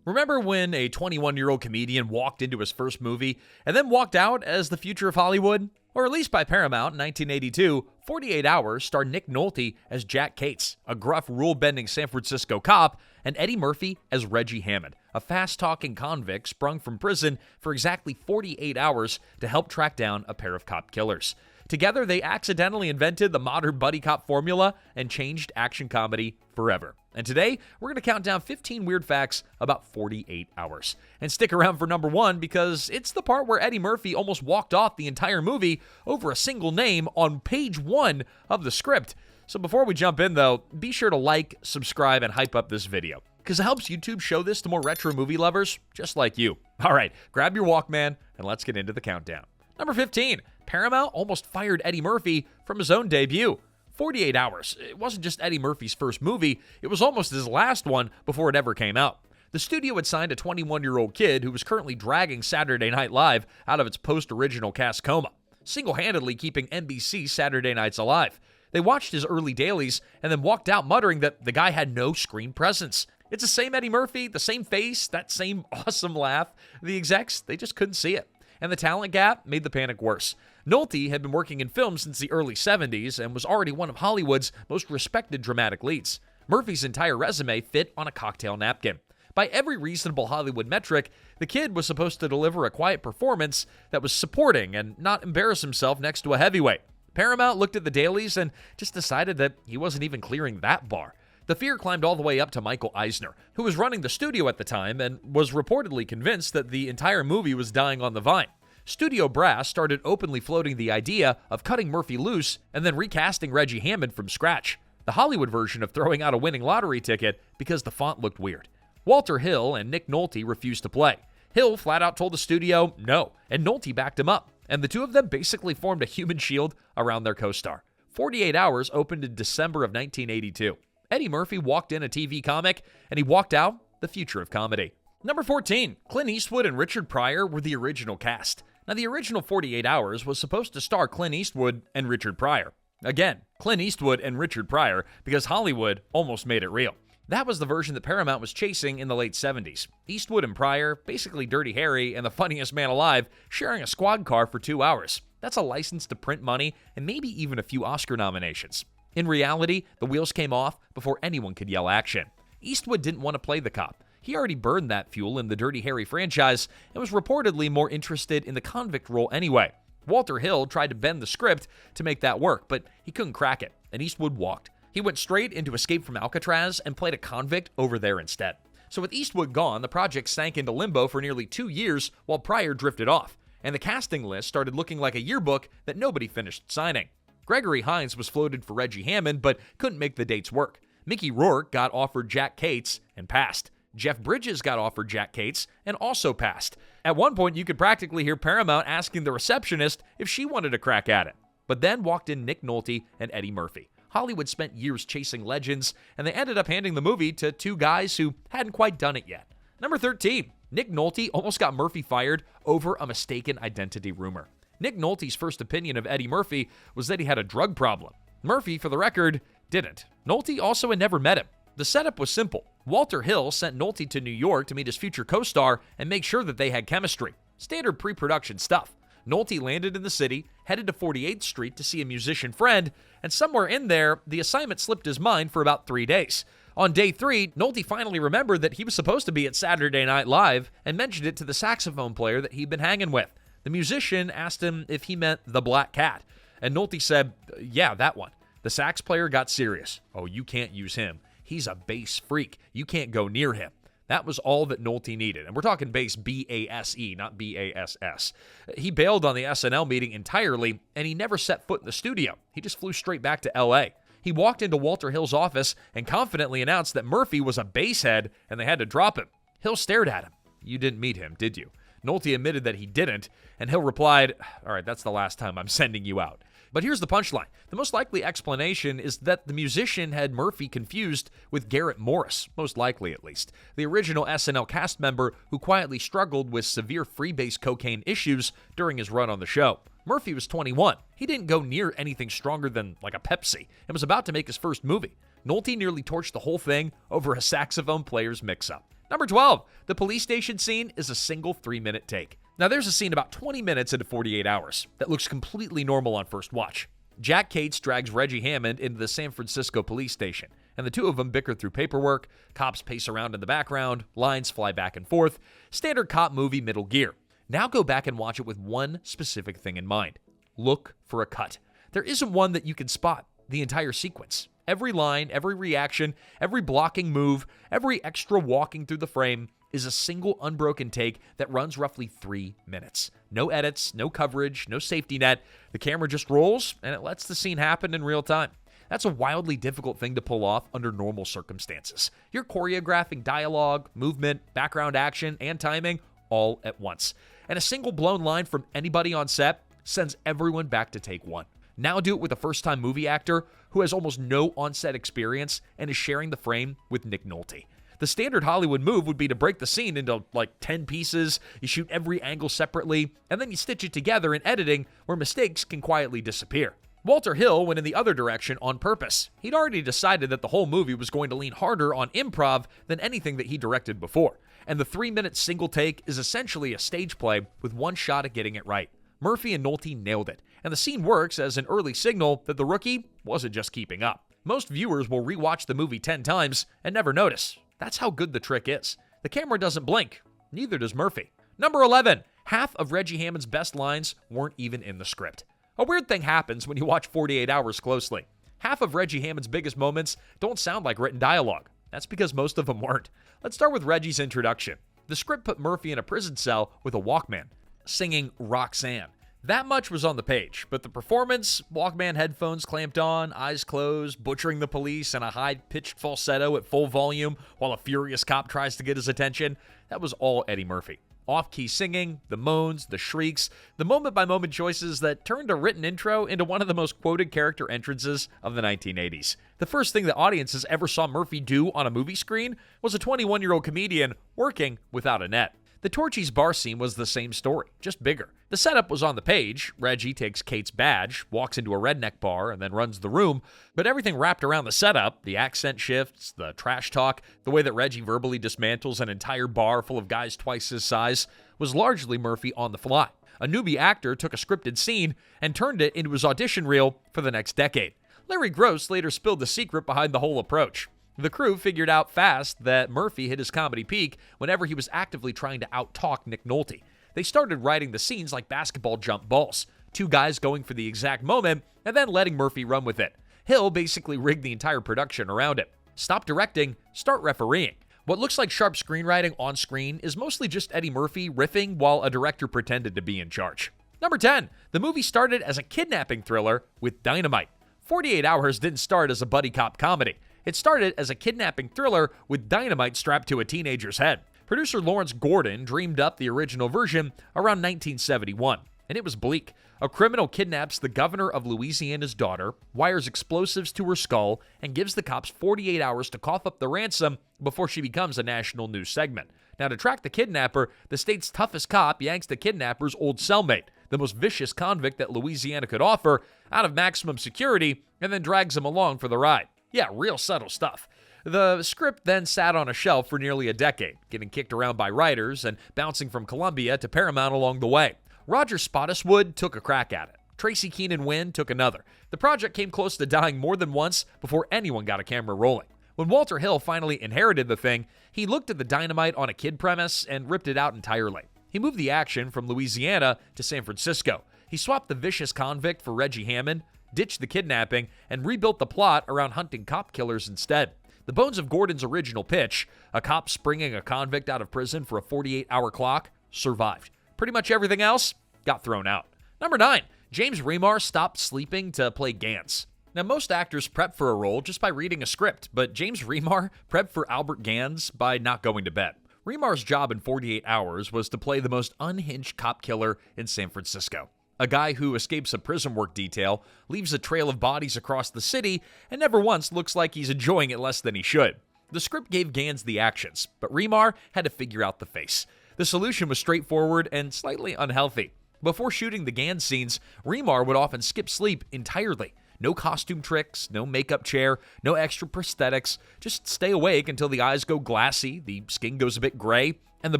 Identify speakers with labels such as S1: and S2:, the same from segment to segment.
S1: Remember when a 21-year-old comedian walked into his first movie and then walked out as the future of Hollywood? Or released by Paramount in 1982, 48 Hours starred Nick Nolte as Jack Cates, a gruff, rule-bending San Francisco cop, and Eddie Murphy as Reggie Hammond, a fast-talking convict sprung from prison for exactly 48 hours to help track down a pair of cop killers. Together, they accidentally invented the modern buddy cop formula and changed action comedy forever. And today, we're going to count down 15 weird facts about 48 Hours. And stick around for number one, because it's the part where Eddie Murphy almost walked off the entire movie over a single name on page 1 of the script. So before we jump in, though, be sure to like, subscribe, and hype up this video, because it helps YouTube show this to more retro movie lovers just like you. All right, grab your Walkman, and let's get into the countdown. Number 15, Paramount almost fired Eddie Murphy from his own debut. 48 Hours. It wasn't just Eddie Murphy's first movie, it was almost his last one before it ever came out. The studio had signed a 21-year-old kid who was currently dragging Saturday Night Live out of its post-original cast coma, single-handedly keeping NBC Saturday nights alive. They watched his early dailies and then walked out muttering that the guy had no screen presence. It's the same Eddie Murphy, the same face, that same awesome laugh. The execs, they just couldn't see it. And the talent gap made the panic worse. Nolte had been working in film since the early 70s and was already one of Hollywood's most respected dramatic leads. Murphy's entire resume fit on a cocktail napkin. By every reasonable Hollywood metric, the kid was supposed to deliver a quiet performance that was supporting and not embarrass himself next to a heavyweight. Paramount looked at the dailies and just decided that he wasn't even clearing that bar. The fear climbed all the way up to Michael Eisner, who was running the studio at the time and was reportedly convinced that the entire movie was dying on the vine. Studio brass started openly floating the idea of cutting Murphy loose and then recasting Reggie Hammond from scratch, the Hollywood version of throwing out a winning lottery ticket because the font looked weird. Walter Hill and Nick Nolte refused to play. Hill flat out told the studio no, and Nolte backed him up, and the two of them basically formed a human shield around their co-star. 48 Hours opened in December of 1982. Eddie Murphy walked in a TV comic, and he walked out the future of comedy. Number 14, Clint Eastwood and Richard Pryor were the original cast. Now, the original 48 Hours was supposed to star Clint Eastwood and Richard Pryor. Again, Clint Eastwood and Richard Pryor, because Hollywood almost made it real. That was the version that Paramount was chasing in the late 70s. Eastwood and Pryor, basically Dirty Harry and the funniest man alive, sharing a squad car for 2 hours. That's a license to print money and maybe even a few Oscar nominations. In reality, the wheels came off before anyone could yell action. Eastwood didn't want to play the cop. He already burned that fuel in the Dirty Harry franchise and was reportedly more interested in the convict role anyway. Walter Hill tried to bend the script to make that work, but he couldn't crack it, and Eastwood walked. He went straight into Escape from Alcatraz and played a convict over there instead. So with Eastwood gone, the project sank into limbo for nearly 2 years while Pryor drifted off, and the casting list started looking like a yearbook that nobody finished signing. Gregory Hines was floated for Reggie Hammond, but couldn't make the dates work. Mickey Rourke got offered Jack Cates and passed. Jeff Bridges got offered Jack Cates and also passed. At one point, you could practically hear Paramount asking the receptionist if she wanted a crack at it. But then walked in Nick Nolte and Eddie Murphy. Hollywood spent years chasing legends, and they ended up handing the movie to two guys who hadn't quite done it yet. Number 13, Nick Nolte almost got Murphy fired over a mistaken identity rumor. Nick Nolte's first opinion of Eddie Murphy was that he had a drug problem. Murphy, for the record, didn't. Nolte also had never met him. The setup was simple. Walter Hill sent Nolte to New York to meet his future co-star and make sure that they had chemistry. Standard pre-production stuff. Nolte landed in the city, headed to 48th Street to see a musician friend, and somewhere in there, the assignment slipped his mind for about 3 days. On day 3, Nolte finally remembered that he was supposed to be at Saturday Night Live and mentioned it to the saxophone player that he'd been hanging with. The musician asked him if he meant the Black Cat, and Nolte said, "Yeah, that one." The sax player got serious. "Oh, you can't use him. He's a bass freak. You can't go near him." That was all that Nolte needed. And we're talking bass, B-A-S-E, not B-A-S-S. He bailed on the SNL meeting entirely, and he never set foot in the studio. He just flew straight back to L.A. He walked into Walter Hill's office and confidently announced that Murphy was a basshead and they had to drop him. Hill stared at him. "You didn't meet him, did you?" Nolte admitted that he didn't, and Hill replied, "All right, that's the last time I'm sending you out." But here's the punchline. The most likely explanation is that the musician had Murphy confused with Garrett Morris, most likely at least, the original SNL cast member who quietly struggled with severe freebase cocaine issues during his run on the show. Murphy was 21. He didn't go near anything stronger than like a Pepsi and was about to make his first movie. Nolte nearly torched the whole thing over a saxophone player's mix-up. Number 12, the police station scene is a single 3-minute take. Now there's a scene about 20 minutes into 48 hours that looks completely normal on first watch. Jack Cates drags Reggie Hammond into the San Francisco police station, and the two of them bicker through paperwork, cops pace around in the background, lines fly back and forth, standard cop movie middle gear. Now go back and watch it with one specific thing in mind. Look for a cut. There isn't one that you can spot the entire sequence. Every line, every reaction, every blocking move, every extra walking through the frame is a single unbroken take that runs roughly 3 minutes. No edits, no coverage, no safety net. The camera just rolls and it lets the scene happen in real time. That's a wildly difficult thing to pull off under normal circumstances. You're choreographing dialogue, movement, background action, and timing all at once. And a single blown line from anybody on set sends everyone back to take one. Now do it with a first-time movie actor who has almost no on-set experience and is sharing the frame with Nick Nolte. The standard Hollywood move would be to break the scene into like 10 pieces, you shoot every angle separately, and then you stitch it together in editing where mistakes can quietly disappear. Walter Hill went in the other direction on purpose. He'd already decided that the whole movie was going to lean harder on improv than anything that he directed before, and the 3-minute single take is essentially a stage play with one shot at getting it right. Murphy and Nolte nailed it, and the scene works as an early signal that the rookie wasn't just keeping up. Most viewers will rewatch the movie 10 times and never notice. That's how good the trick is. The camera doesn't blink, neither does Murphy. Number 11, half of Reggie Hammond's best lines weren't even in the script. A weird thing happens when you watch 48 Hours closely. Half of Reggie Hammond's biggest moments don't sound like written dialogue. That's because most of them weren't. Let's start with Reggie's introduction. The script put Murphy in a prison cell with a Walkman, singing Roxanne. That much was on the page, but the performance, Walkman headphones clamped on, eyes closed, butchering the police in a high-pitched falsetto at full volume while a furious cop tries to get his attention, that was all Eddie Murphy. Off-key singing, the moans, the shrieks, the moment-by-moment choices that turned a written intro into one of the most quoted character entrances of the 1980s. The first thing that audiences ever saw Murphy do on a movie screen was a 21-year-old comedian working without a net. The Torchy's bar scene was the same story, just bigger. The setup was on the page. Reggie takes Kate's badge, walks into a redneck bar, and then runs the room. But everything wrapped around the setup, the accent shifts, the trash talk, the way that Reggie verbally dismantles an entire bar full of guys twice his size, was largely Murphy on the fly. A newbie actor took a scripted scene and turned it into his audition reel for the next decade. Larry Gross later spilled the secret behind the whole approach. The crew figured out fast that Murphy hit his comedy peak whenever he was actively trying to out-talk Nick Nolte. They started writing the scenes like basketball jump balls, two guys going for the exact moment and then letting Murphy run with it. Hill basically rigged the entire production around it. Stop directing, start refereeing. What looks like sharp screenwriting on screen is mostly just Eddie Murphy riffing while a director pretended to be in charge. Number 10, the movie started as a kidnapping thriller with dynamite. 48 Hours didn't start as a buddy cop comedy. It started as a kidnapping thriller with dynamite strapped to a teenager's head. Producer Lawrence Gordon dreamed up the original version around 1971, and it was bleak. A criminal kidnaps the governor of Louisiana's daughter, wires explosives to her skull, and gives the cops 48 hours to cough up the ransom before she becomes a national news segment. Now, to track the kidnapper, the state's toughest cop yanks the kidnapper's old cellmate, the most vicious convict that Louisiana could offer, out of maximum security, and then drags him along for the ride. Yeah, real subtle stuff. The script then sat on a shelf for nearly a decade, getting kicked around by writers and bouncing from Columbia to Paramount along the way. Roger Spottiswoode took a crack at it. Tracy Keenan Wynn took another. The project came close to dying more than once before anyone got a camera rolling. When Walter Hill finally inherited the thing, he looked at the dynamite on a kid premise and ripped it out entirely. He moved the action from Louisiana to San Francisco. He swapped the vicious convict for Reggie Hammond, ditched the kidnapping, and rebuilt the plot around hunting cop killers instead. The bones of Gordon's original pitch, a cop springing a convict out of prison for a 48-hour clock, survived. Pretty much everything else got thrown out. Number 9, James Remar stopped sleeping to play Gans. Now, most actors prep for a role just by reading a script, but James Remar prepped for Albert Gans by not going to bed. Remar's job in 48 Hours was to play the most unhinged cop killer in San Francisco. A guy who escapes a prison work detail, leaves a trail of bodies across the city, and never once looks like he's enjoying it less than he should. The script gave Gans the actions, but Remar had to figure out the face. The solution was straightforward and slightly unhealthy. Before shooting the Gans scenes, Remar would often skip sleep entirely. No costume tricks, no makeup chair, no extra prosthetics. Just stay awake until the eyes go glassy, the skin goes a bit gray, and the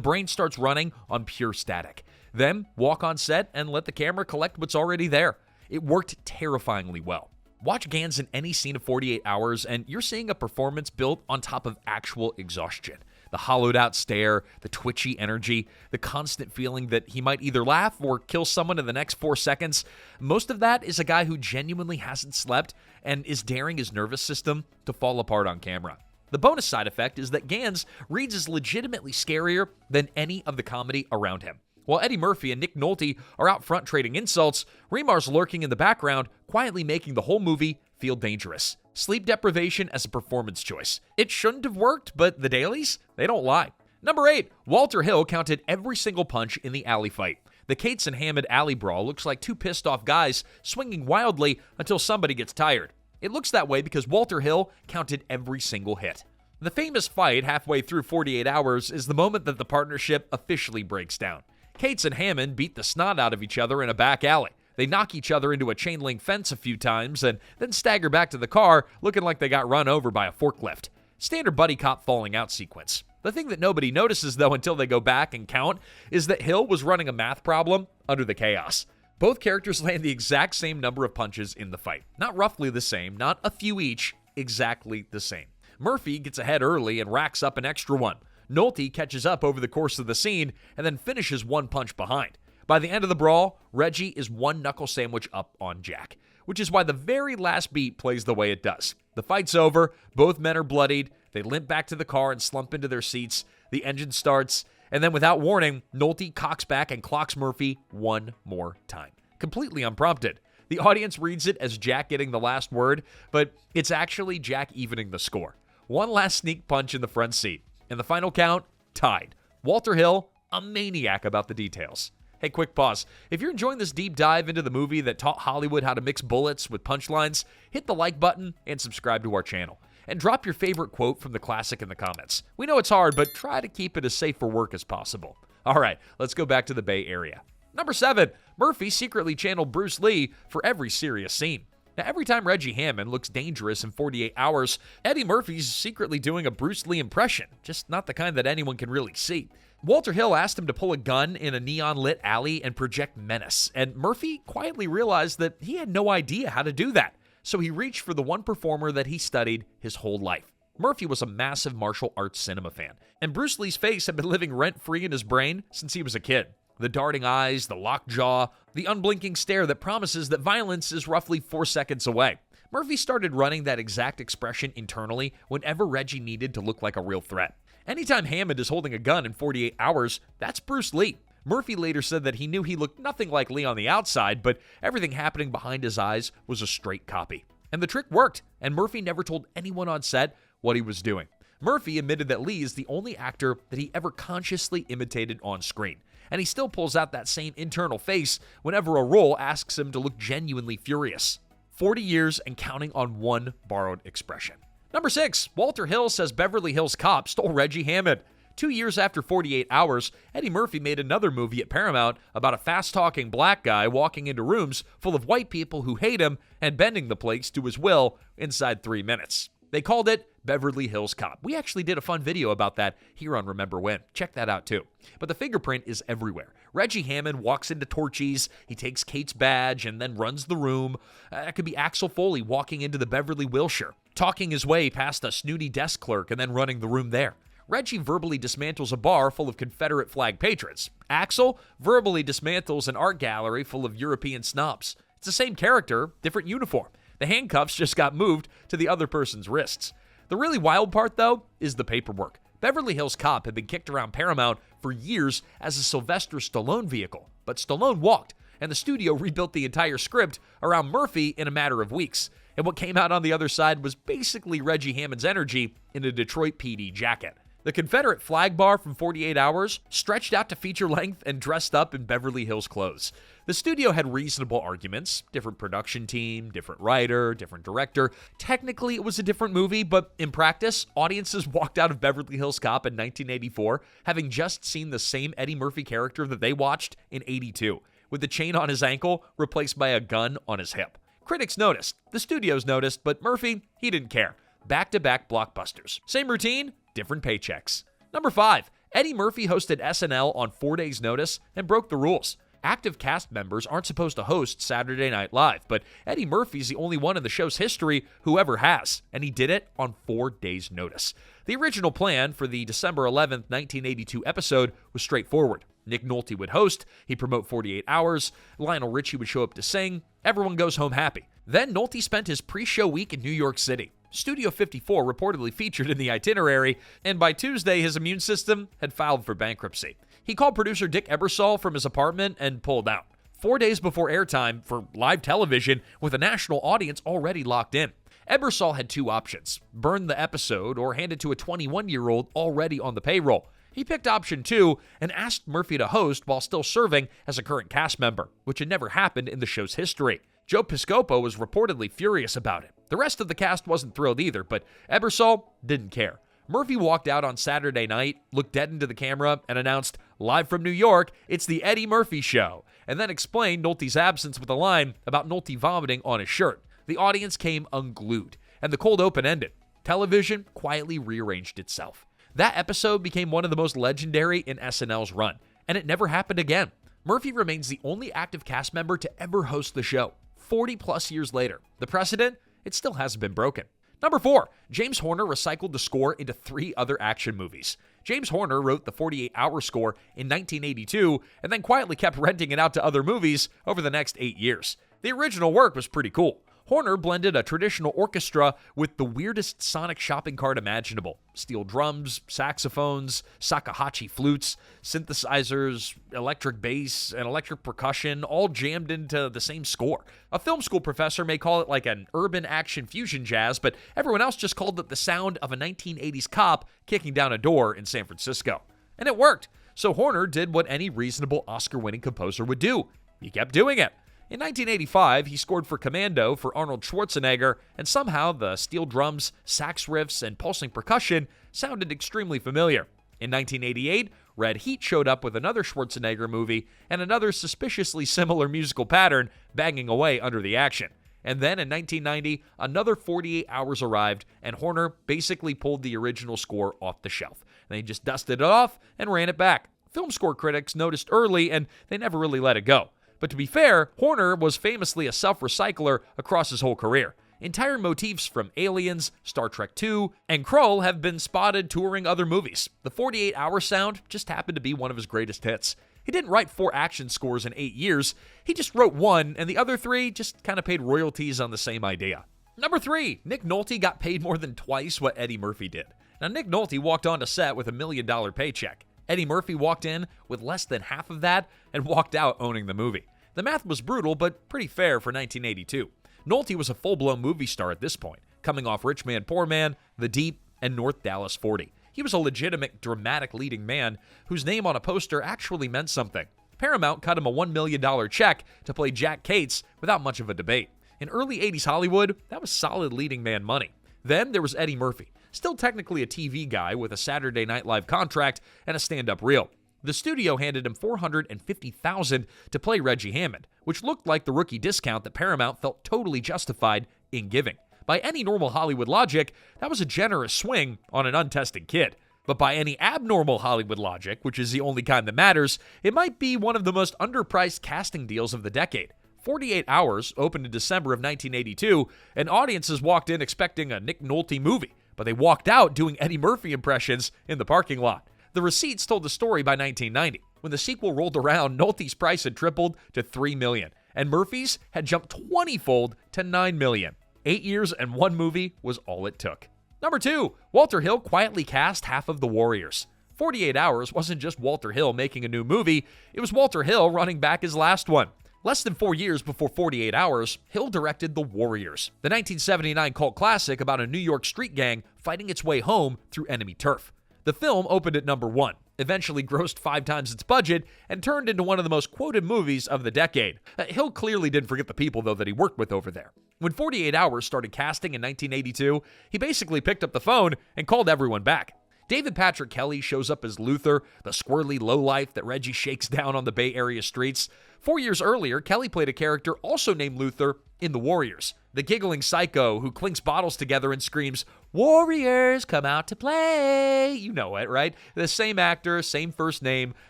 S1: brain starts running on pure static. Then walk on set and let the camera collect what's already there. It worked terrifyingly well. Watch Gans in any scene of 48 Hours, and you're seeing a performance built on top of actual exhaustion. The hollowed-out stare, the twitchy energy, the constant feeling that he might either laugh or kill someone in the next 4 seconds. Most of that is a guy who genuinely hasn't slept and is daring his nervous system to fall apart on camera. The bonus side effect is that Gans reads is legitimately scarier than any of the comedy around him. While Eddie Murphy and Nick Nolte are out front trading insults, Remar's lurking in the background, quietly making the whole movie feel dangerous. Sleep deprivation as a performance choice. It shouldn't have worked, but the dailies, they don't lie. Number 8, Walter Hill counted every single punch in the alley fight. The Cates and Hammond alley brawl looks like two pissed off guys swinging wildly until somebody gets tired. It looks that way because Walter Hill counted every single hit. The famous fight halfway through 48 Hours is the moment that the partnership officially breaks down. Cates and Hammond beat the snot out of each other in a back alley. They knock each other into a chain link fence a few times and then stagger back to the car looking like they got run over by a forklift. Standard buddy cop falling out sequence. The thing that nobody notices, though, until they go back and count, is that Hill was running a math problem under the chaos. Both characters land the exact same number of punches in the fight. Not roughly the same, not a few each, exactly the same. Murphy gets ahead early and racks up an extra one. Nolte catches up over the course of the scene and then finishes one punch behind. By the end of the brawl, Reggie is one knuckle sandwich up on Jack, which is why the very last beat plays the way it does. The fight's over, both men are bloodied, they limp back to the car and slump into their seats, the engine starts, and then without warning, Nolte cocks back and clocks Murphy one more time. Completely unprompted. The audience reads it as Jack getting the last word, but it's actually Jack evening the score. One last sneak punch in the front seat. And the final count, tied. Walter Hill, a maniac about the details. Hey, quick pause. If you're enjoying this deep dive into the movie that taught Hollywood how to mix bullets with punchlines, hit the like button and subscribe to our channel. And drop your favorite quote from the classic in the comments. We know it's hard, but try to keep it as safe for work as possible. All right, let's go back to the Bay Area. Number 7, Murphy secretly channeled Bruce Lee for every serious scene. Now, every time Reggie Hammond looks dangerous in 48 Hours, Eddie Murphy's secretly doing a Bruce Lee impression, just not the kind that anyone can really see. Walter Hill asked him to pull a gun in a neon-lit alley and project menace, and Murphy quietly realized that he had no idea how to do that, so he reached for the one performer that he studied his whole life. Murphy was a massive martial arts cinema fan, and Bruce Lee's face had been living rent-free in his brain since he was a kid. The darting eyes, the locked jaw, the unblinking stare that promises that violence is roughly 4 seconds away. Murphy started running that exact expression internally whenever Reggie needed to look like a real threat. Anytime Hammond is holding a gun in 48 Hours, that's Bruce Lee. Murphy later said that he knew he looked nothing like Lee on the outside, but everything happening behind his eyes was a straight copy. And the trick worked, and Murphy never told anyone on set what he was doing. Murphy admitted that Lee is the only actor that he ever consciously imitated on screen. And he still pulls out that same internal face whenever a role asks him to look genuinely furious. 40 years and counting on one borrowed expression. Number 6, Walter Hill says Beverly Hills Cop stole Reggie Hammond. 2 years after 48 Hours, Eddie Murphy made another movie at Paramount about a fast-talking black guy walking into rooms full of white people who hate him and bending the place to his will inside 3 minutes. They called it Beverly Hills Cop. We actually did a fun video about that here on Remember When. Check that out too. But the fingerprint is everywhere. Reggie Hammond walks into Torchy's, he takes Kate's badge and then runs the room. That could be Axel Foley walking into the Beverly Wilshire, talking his way past a snooty desk clerk and then running the room there. Reggie verbally dismantles a bar full of Confederate flag patrons. Axel verbally dismantles an art gallery full of European snobs. It's the same character, different uniform. The handcuffs just got moved to the other person's wrists. The really wild part, though, is the paperwork. Beverly Hills Cop had been kicked around Paramount for years as a Sylvester Stallone vehicle, but Stallone walked, and the studio rebuilt the entire script around Murphy in a matter of weeks. And what came out on the other side was basically Reggie Hammond's energy in a Detroit PD jacket. The Confederate flag bar from 48 Hours stretched out to feature length and dressed up in Beverly Hills clothes. The studio had reasonable arguments, different production team, different writer, different director. Technically, it was a different movie, but in practice, audiences walked out of Beverly Hills Cop in 1984 having just seen the same Eddie Murphy character that they watched in 82, with the chain on his ankle replaced by a gun on his hip. Critics noticed, the studios noticed, but Murphy, he didn't care. Back-to-back blockbusters. Same routine, different paychecks. Number 5. Eddie Murphy hosted SNL on 4 days' notice and broke the rules. Active cast members aren't supposed to host Saturday Night Live, but Eddie Murphy's the only one in the show's history who ever has, and he did it on 4 days' notice. The original plan for the December 11th, 1982 episode was straightforward. Nick Nolte would host, he'd promote 48 Hours, Lionel Richie would show up to sing, everyone goes home happy. Then Nolte spent his pre-show week in New York City. Studio 54 reportedly featured in the itinerary, and by Tuesday his immune system had filed for bankruptcy. He called producer Dick Ebersol from his apartment and pulled out. 4 days before airtime for live television with a national audience already locked in. Ebersol had 2 options: burn the episode or hand it to a 21-year-old already on the payroll. He picked option 2 and asked Murphy to host while still serving as a current cast member, which had never happened in the show's history. Joe Piscopo was reportedly furious about it. The rest of the cast wasn't thrilled either, but Ebersol didn't care. Murphy walked out on Saturday night, looked dead into the camera, and announced, "Live from New York, it's the Eddie Murphy Show," and then explained Nolte's absence with a line about Nolte vomiting on his shirt. The audience came unglued, and the cold open ended. Television quietly rearranged itself. That episode became one of the most legendary in SNL's run, and it never happened again. Murphy remains the only active cast member to ever host the show, 40-plus years later. The precedent? It still hasn't been broken. Number 4, James Horner recycled the score into 3 other action movies. James Horner wrote the 48-hour score in 1982 and then quietly kept renting it out to other movies over the next 8 years. The original work was pretty cool. Horner blended a traditional orchestra with the weirdest sonic shopping cart imaginable. Steel drums, saxophones, shakuhachi flutes, synthesizers, electric bass, and electric percussion all jammed into the same score. A film school professor may call it like an urban action fusion jazz, but everyone else just called it the sound of a 1980s cop kicking down a door in San Francisco. And it worked. So Horner did what any reasonable Oscar-winning composer would do. He kept doing it. In 1985, he scored for Commando for Arnold Schwarzenegger, and somehow the steel drums, sax riffs, and pulsing percussion sounded extremely familiar. In 1988, Red Heat showed up with another Schwarzenegger movie and another suspiciously similar musical pattern banging away under the action. And then in 1990, another 48 Hours arrived, and Horner basically pulled the original score off the shelf. They just dusted it off and ran it back. Film score critics noticed early, and they never really let it go. But to be fair, Horner was famously a self-recycler across his whole career. Entire motifs from Aliens, Star Trek II, and Krull have been spotted touring other movies. The 48-hour sound just happened to be one of his greatest hits. He didn't write 4 action scores in 8 years. He just wrote 1, and the other 3 just kind of paid royalties on the same idea. Number 3, Nick Nolte got paid more than twice what Eddie Murphy did. Now, Nick Nolte walked onto set with $1 million paycheck. Eddie Murphy walked in with less than half of that and walked out owning the movie. The math was brutal, but pretty fair for 1982. Nolte was a full-blown movie star at this point, coming off Rich Man, Poor Man, The Deep, and North Dallas 40. He was a legitimate, dramatic leading man whose name on a poster actually meant something. Paramount cut him a $1 million check to play Jack Cates without much of a debate. In early 80s Hollywood, that was solid leading man money. Then there was Eddie Murphy, still technically a TV guy with a Saturday Night Live contract and a stand-up reel. The studio handed him $450,000 to play Reggie Hammond, which looked like the rookie discount that Paramount felt totally justified in giving. By any normal Hollywood logic, that was a generous swing on an untested kid. But by any abnormal Hollywood logic, which is the only kind that matters, it might be one of the most underpriced casting deals of the decade. 48 Hours opened in December of 1982, and audiences walked in expecting a Nick Nolte movie, but they walked out doing Eddie Murphy impressions in the parking lot. The receipts told the story by 1990. When the sequel rolled around, Nolte's price had tripled to $3 million, and Murphy's had jumped 20-fold to $9 million. 8 years and 1 movie was all it took. Number 2, Walter Hill quietly cast half of The Warriors. 48 Hours wasn't just Walter Hill making a new movie, it was Walter Hill running back his last one. Less than 4 years before 48 Hours, Hill directed The Warriors, the 1979 cult classic about a New York street gang fighting its way home through enemy turf. The film opened at number 1, eventually grossed 5 times its budget, and turned into one of the most quoted movies of the decade. Hill clearly didn't forget the people, though, that he worked with over there. When 48 Hours started casting in 1982, he basically picked up the phone and called everyone back. David Patrick Kelly shows up as Luther, the squirrely lowlife that Reggie shakes down on the Bay Area streets. 4 years earlier, Kelly played a character also named Luther in The Warriors, the giggling psycho who clinks bottles together and screams, "Warriors, come out to play." You know it, right? The same actor, same first name,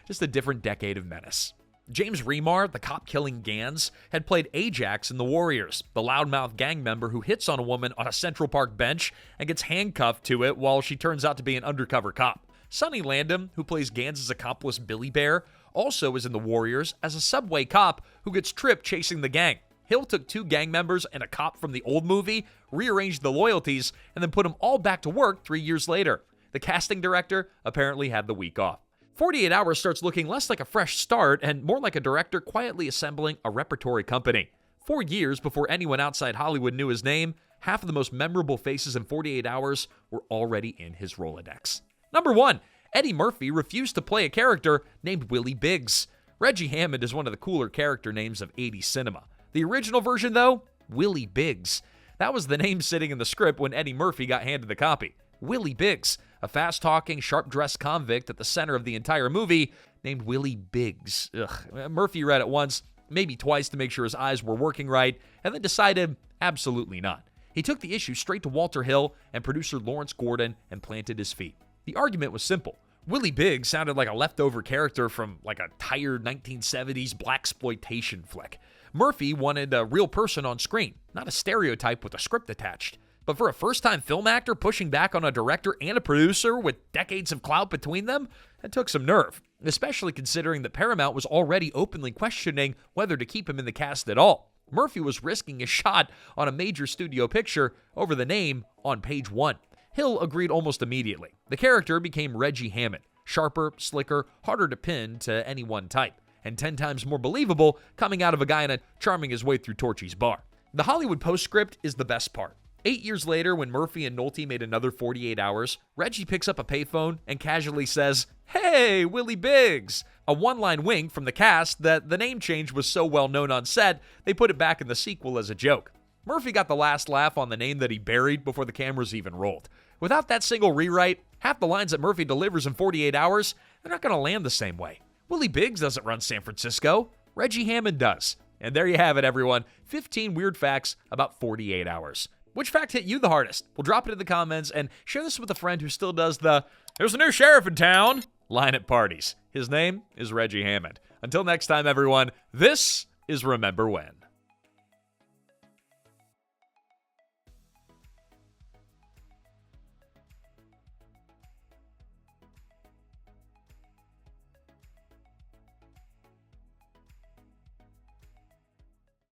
S1: just a different decade of menace. James Remar, the cop-killing Gans, had played Ajax in The Warriors, the loudmouth gang member who hits on a woman on a Central Park bench and gets handcuffed to it while she turns out to be an undercover cop. Sonny Landham, who plays Gans' accomplice Billy Bear, also is in The Warriors as a subway cop who gets tripped chasing the gang. Hill took 2 gang members and a cop from the old movie, rearranged the loyalties, and then put them all back to work 3 years later. The casting director apparently had the week off. 48 Hours starts looking less like a fresh start and more like a director quietly assembling a repertory company. 4 years before anyone outside Hollywood knew his name, half of the most memorable faces in 48 Hours were already in his Rolodex. Number 1, Eddie Murphy refused to play a character named Willie Biggs. Reggie Hammond is one of the cooler character names of 80s cinema. The original version, though, Willie Biggs. That was the name sitting in the script when Eddie Murphy got handed the copy. Willie Biggs, a fast-talking, sharp-dressed convict at the center of the entire movie, named Willie Biggs. Murphy read it once, maybe twice to make sure his eyes were working right, and then decided absolutely not. He took the issue straight to Walter Hill and producer Lawrence Gordon and planted his feet. The argument was simple. Willie Biggs sounded like a leftover character from like a tired 1970s blaxploitation flick. Murphy wanted a real person on screen, not a stereotype with a script attached. But for a first-time film actor pushing back on a director and a producer with decades of clout between them, that took some nerve, especially considering that Paramount was already openly questioning whether to keep him in the cast at all. Murphy was risking a shot on a major studio picture over the name on page 1. Hill agreed almost immediately. The character became Reggie Hammond, sharper, slicker, harder to pin to any one type, and 10 times more believable coming out of a guy charming his way through Torchy's bar. The Hollywood postscript is the best part. 8 years later, when Murphy and Nolte made another 48 Hours, Reggie picks up a payphone and casually says, "Hey, Willie Biggs!" A one-line wink from the cast that the name change was so well known on set, they put it back in the sequel as a joke. Murphy got the last laugh on the name that he buried before the cameras even rolled. Without that single rewrite, half the lines that Murphy delivers in 48 Hours, they're not going to land the same way. Willie Biggs doesn't run San Francisco. Reggie Hammond does. And there you have it, everyone. 15 weird facts about 48 Hours. Which fact hit you the hardest? Well, drop it in the comments and share this with a friend who still does the "there's a new sheriff in town" line at parties. His name is Reggie Hammond. Until next time, everyone, this is Remember When.